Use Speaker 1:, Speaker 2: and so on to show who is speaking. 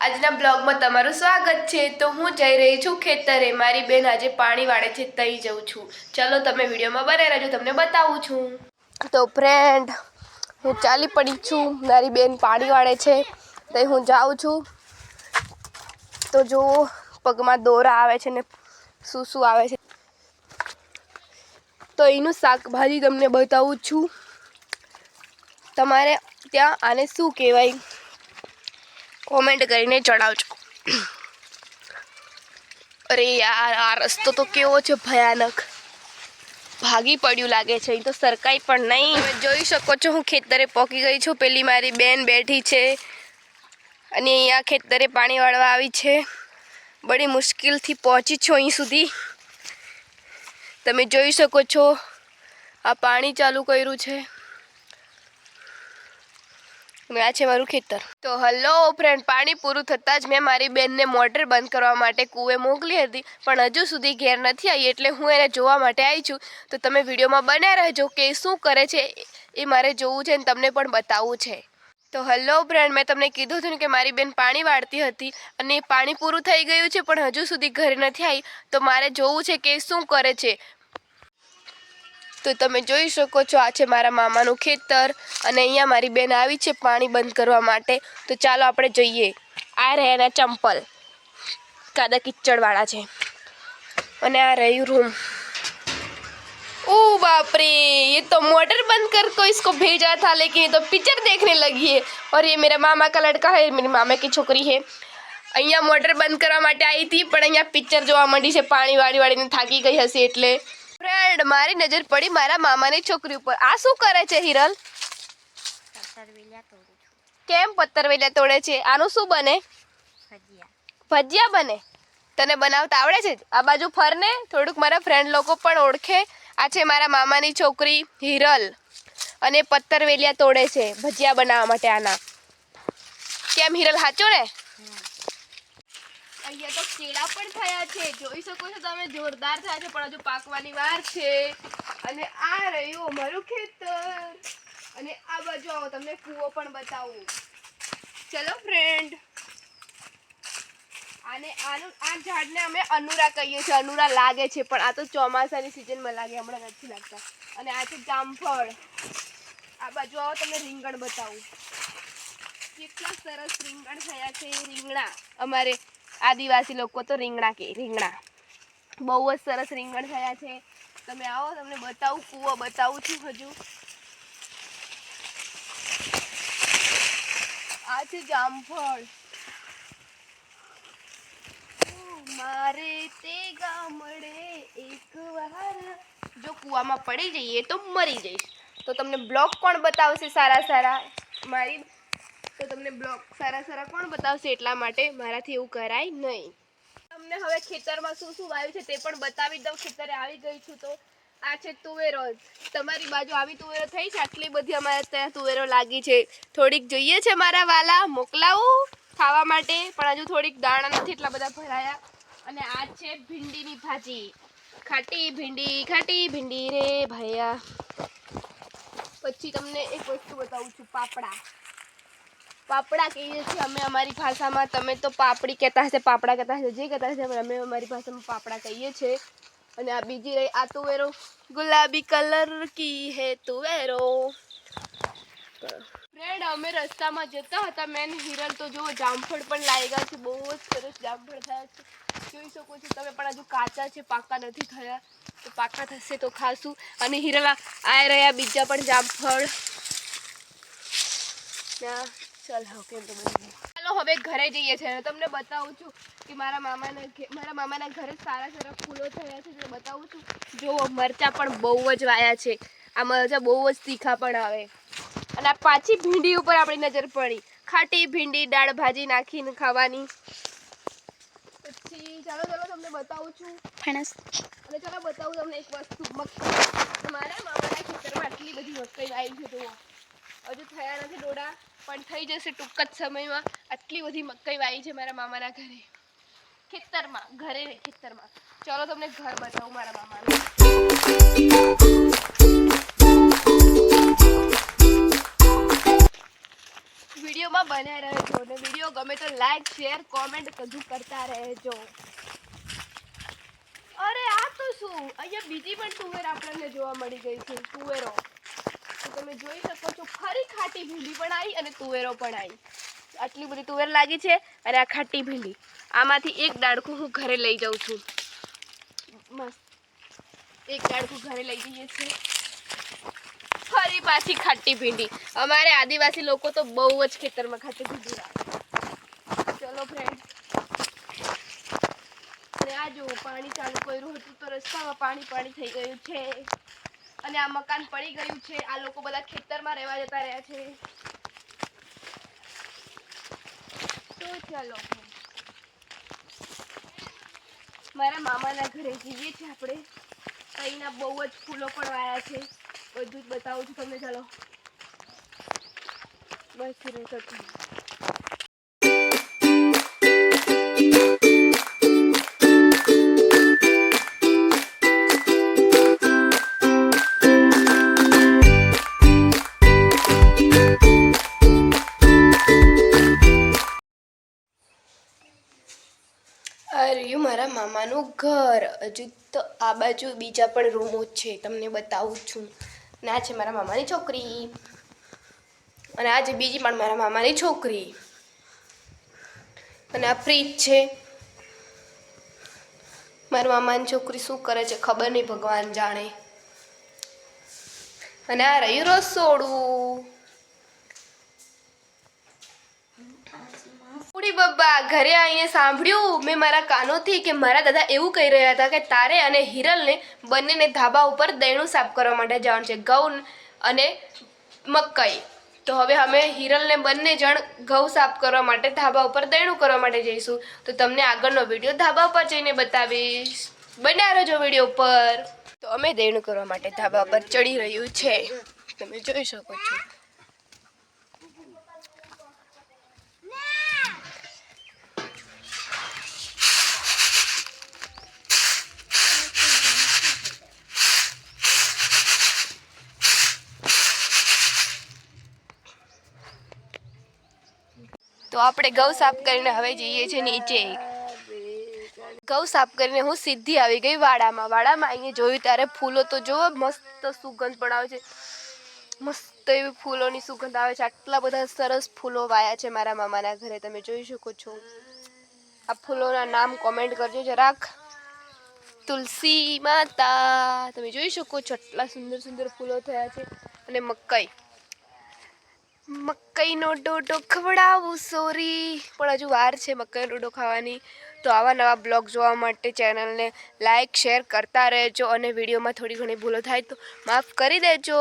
Speaker 1: આજના બ્લોગમાં તમારું સ્વાગત છે। તો હું જઈ રહી છું ખેતરે। મારી બેન આજે પાણી વાળે છે, તઈ જઉં છું। ચલો તમે વિડીયોમાં બને રહેજો, તમને બતાવું છું। તો ફ્રેન્ડ, હું ચાલી પડી છું। મારી બેન પાણી વાળે છે, તઈ હું જાઉં છું। તો જો પગમાં દોરા આવે છે ને શું શું આવે છે, તો એનું શાકભાજી તમને બતાવું છું। તમારે ત્યાં આને શું કહેવાય કોમેન્ટ કરીને જણાવજો। અરે યાર, આ રસ્તો તો કેવો છે ભયાનક, ભાગી પડ્યું લાગે છે। અહીં તો સરકાઈ પણ નહીં। તમે જોઈ શકો છો હું ખેતરે પહોંચી ગઈ છું। પેલી મારી બેન બેઠી છે અને અહીંયા ખેતરે પાણી વાળવા આવી છે। બડી મુશ્કેલથી પહોંચી છું અહીં સુધી। તમે જોઈ શકો છો આ પાણી ચાલુ કર્યું છે અને આ છે મારું ખેતર। તો હલો ફ્રેન્ડ, પાણી પૂરું થતાં જ મેં મારી બેનને મોટર બંધ કરવા માટે કૂવે મોકલી હતી, પણ હજુ સુધી ઘેર નથી આવી, એટલે હું એને જોવા માટે આવી છું। તો તમે વિડીયોમાં બન્યા રહેજો કે શું કરે છે એ મારે જોવું છે અને તમને પણ બતાવવું છે। તો હલો ફ્રેન્ડ, મેં તમને કીધું હતું કે મારી બેન પાણી વાળતી હતી અને પાણી પૂરું થઈ ગયું છે, પણ હજુ સુધી ઘરે નથી આવી। તો મારે જોવું છે કે શું કરે છે। તો તમે જોઈ શકો છો આ છે મારા મામાનું ખેતર અને અહીંયા મારી બેન આવી છે પાણી બંધ કરવા માટે। તો ચાલો આપણે જોઈએ। આ રહ્યા એના ચંપલ, કાદા કિચડવાળા છે અને આ રહ્યું રૂમ। ओ बाप रे, ये तो मोटर बंद कर को इसको भेजा था, लेकिन ये तो पिक्चर देखने लगी है। और ये मेरा मामा का लड़का है, मेरी मामा की छोकरी है। અહીંયા મોટર બંધ કરવા માટે આવી હતી, પણ અહીંયા પિક્ચર જોવા માંડી છે। પાણી વાળી વાળીને થાકી ગઈ હશે એટલે। ફ્રેન્ડ, મારી નજર પડી મારા મામાની છોકરી ઉપર। આ શું કરે છે હિરલ? કેમ પત્તરવેલિયા તોડે છે? આનું શું બને? ભજીયા બને। તને બનાવતા આવડે છે? આ બાજુ ફરને, થોડુંક મારા ફ્રેન્ડ લોકો પણ ઓળખે। આ છે મારા મામાની છોકરી હિરલ અને પત્તરવેલિયા તોડે છે ભજીયા બનાવવા માટે આના। કેમ હિરલ, સાચું ને? અહીંયા તો કેળા પણ થયા છે, જોઈ શકો છો તમે, જોરદાર થયા છે, પણ હજુ પાકવાની વાર છે। અને આ રહ્યું અમારું ખેતર અને આ બાજુ આવો, તમને કૂવો પણ બતાવું। ચલો ફ્રેન્ડ, આને આ ઝાડને અમે અનુરા કહીએ છીએ। અનુરા લાગે છે, પણ આ તો ચોમાસાની સિઝનમાં લાગે, હમણાં નથી લાગતા। અને આ છે જામફળ। આ બાજુ આવો, તમને રીંગણ બતાવું। કેટલા સરસ રીંગણ થયા છે, રીંગણા। અમારે આદિવાસી લોકો તો રીંગણા કહે, રીંગણા। બહુ જ સરસ રીંગણ થયા છે। તમે આવો, તમને બતાવું, કૂવો બતાવું છું હજુ। આ છે જામફળ। મારે તે ગામડે એકવાર જો કૂવામાં પડી જઈએ તો મરી જઈશ। તો તમને બ્લોગ કોણ બતાવશે સારા સારા? મારી તો તમને બ્લોગ સારા સારા કોણ બતાવશે? એટલા માટે મારાથી એવું કરાય નહીં। તમને હવે ખેતરમાં શું શું વાવ્યું છે તે પણ બતાવી દઉં। ખેતરે આવી ગઈ છું તો આ છે તુવેરો। તમારી બાજુ આવી તુવેરો થઈ છે? આટલી બધી અમારે ત્યાં તુવેરો લાગી છે। થોડીક જોઈએ છે મારા વાલા, મોકલાવું ખાવા માટે, પણ હજુ થોડીક દાણા નથી એટલા બધા ભરાયા। અને આ છે ભીંડીની ભાજી, ખાટી ભીંડી રે ભૈયા। પછી તમને એક વસ્તુ બતાવું છું, પાપડા કહીએ છીએ અમે અમારી ભાષામાં। તમે તો પાપડી કહેતા હશે, પાપડા કહેતા હશે, જે કહેતા હશે, અમે અમારી ભાષામાં પાપડા કહીએ છીએ। અને આ બીજી રહી આ તુવેરો, ગુલાબી કલર કી હે તુવેરો। ફ્રેન્ડ, અમે રસ્તામાં જતા હતા, મેં હિરલ તો જો જામફળ પણ લાગ્યા છે, બહુ જ સરસ જામફળ થયા છે, જોઈ શકો છો તમે। પણ હજુ કાચા છે, પાકા નથી થયા, તો પાકા થશે તો ખાશું। અને હિરલ આ રહ્યા બીજા પણ જામફળ। ચાલો હવે ઘરે જઈએ છીએ। તમને બતાવું છું કે મારા મામાના ઘરે સારા સારા ફૂલો થયા છે, તો બતાવું છું। જો મરચાં પણ બહુ જ વાયા છે, આ મરચાં બહુ જ તીખા પણ આવે। અને આ પાછી ભીંડી ઉપર આપણી નજર પડી, ખાટી ભીંડી દાળ ભાજી નાખીને ખાવાની। પછી ચાલો તમને બતાવું છું ફણસ। અને ચાલો બતાવું તમને એક વસ્તુ, મકાઈ। મારા મામાના ખેતરમાં આટલી બધી મકાઈ આવી છે, જુઓ, હજુ થયા નથી ડોડા, પણ થઈ જશે ટૂંક જ સમયમાં। આટલી બધી મકાઈ વાવી છે મારા મામાના ઘરે, ખેતરમાં। ચલો તમને ઘર બતાવું મારા મામાનું। વિડીયોમાં બન્યા રહેજો અને વિડીયો ગમે તો લાઈક શેર કોમેન્ટ બધું કરતા રહેજો. અરે આ તો શું, અહીંયા બીજી પણ તુવેર આપણને જોવા મળી ગઈ છે. તુવેરો તો તમે જોઈ શકો છો, ફરી ખાટી ભીંડી પણ આવી અને તુવેરો પણ આવી. આટલી બધી તુવેર લાગી છે અને આ ખાટી ભીંડી. આમાંથી એક ડાળખું હું ઘરે લઈ જાઉં છું. મસ્ત એક ડાળખું ઘરે લઈ જઈએ છીએ. ફરી પાછી ખાટી ભીંડી. અમારે આદિવાસી લોકો તો બહુ જ ખેતરમાં ખાટી ભીંડી લાવે. ચલો ફ્રેન્ડ, અને આ જો પાણી ચાલુ કર્યું હતું તો રસ્તામાં પાણી થઈ ગયું છે અને આ મકાન પડી ગયું છે. આ લોકો બધા ખેતરમાં રહેવા જતા રહ્યા છે. તો ચાલો મારા મામાના ઘરે જઈએ છીએ આપણે. અહીંના બહુ જ ફૂલો પણ વાયા છે. બધું જ બતાવું છું તમને. ચાલો બસ રહેતો છું. અરે મારા મામાનું ઘર. હજુ તો આ બાજુ બીજા પણ રૂમો છે, તમને બતાવું છું. ના છે મારા મામાની છોકરી અને આજે બીજી પણ મારા મામાની છોકરી. અને આ ફ્રીજ છે. મારા મામાની છોકરી શું કરે છે ખબર નહીં, ભગવાન જાણે. અને આ રહ્યું રસોડું. ઉડી બબ્બા ઘરે આવીને સાંભળ્યું મેં મારા કાનોથી કે મારા દાદા એવું કહી રહ્યા હતા કે તારે અને હિરલને બંનેને ધાબા ઉપર દૈણું સાફ કરવા માટે જવાનું છે, ઘઉં અને મકાઈ. તો હવે અમે હિરલને બંને જણ ઘઉં સાફ કરવા માટે ધાબા ઉપર દૈણું કરવા માટે જઈશું. તો તમને આગળનો વિડીયો ધાબા પર જઈને બતાવીશ. બન્યા રહેજો વિડીયો પર. તો અમે દૈણું કરવા માટે ધાબા પર ચડી રહ્યું છે, તમે જોઈ શકો છો. તો આપણે ઘઉં સાફ કરીને હવે જઈએ છીએ નીચે. ઘઉં સાફ કરીને હું સીધી આવી ગઈ વાડામાં. અહીંયા જોયું ત્યારે ફૂલો તો જોવો, મસ્ત સુગંધ પણ આવે છે. મસ્ત એવી ફૂલોની સુગંધ આવે છે. આટલા બધા સરસ ફૂલો વાયા છે મારા મામાના ઘરે, તમે જોઈ શકો છો. આ ફૂલોના નામ કોમેન્ટ કરજો જરાક. તુલસી માતા, તમે જોઈ શકો છો આટલા સુંદર સુંદર ફૂલો થયા છે. અને મકાઈનો ડોડો ખવડાવું સોરી, પણ હજુ વાર છે મકાઈનો ડોડો ખાવાની. તો આવા નવા બ્લોગ જોવા માટે ચેનલને લાઈક શેર કરતા રહેજો અને વિડીયોમાં થોડી ઘણી ભૂલો થાય તો માફ કરી દેજો.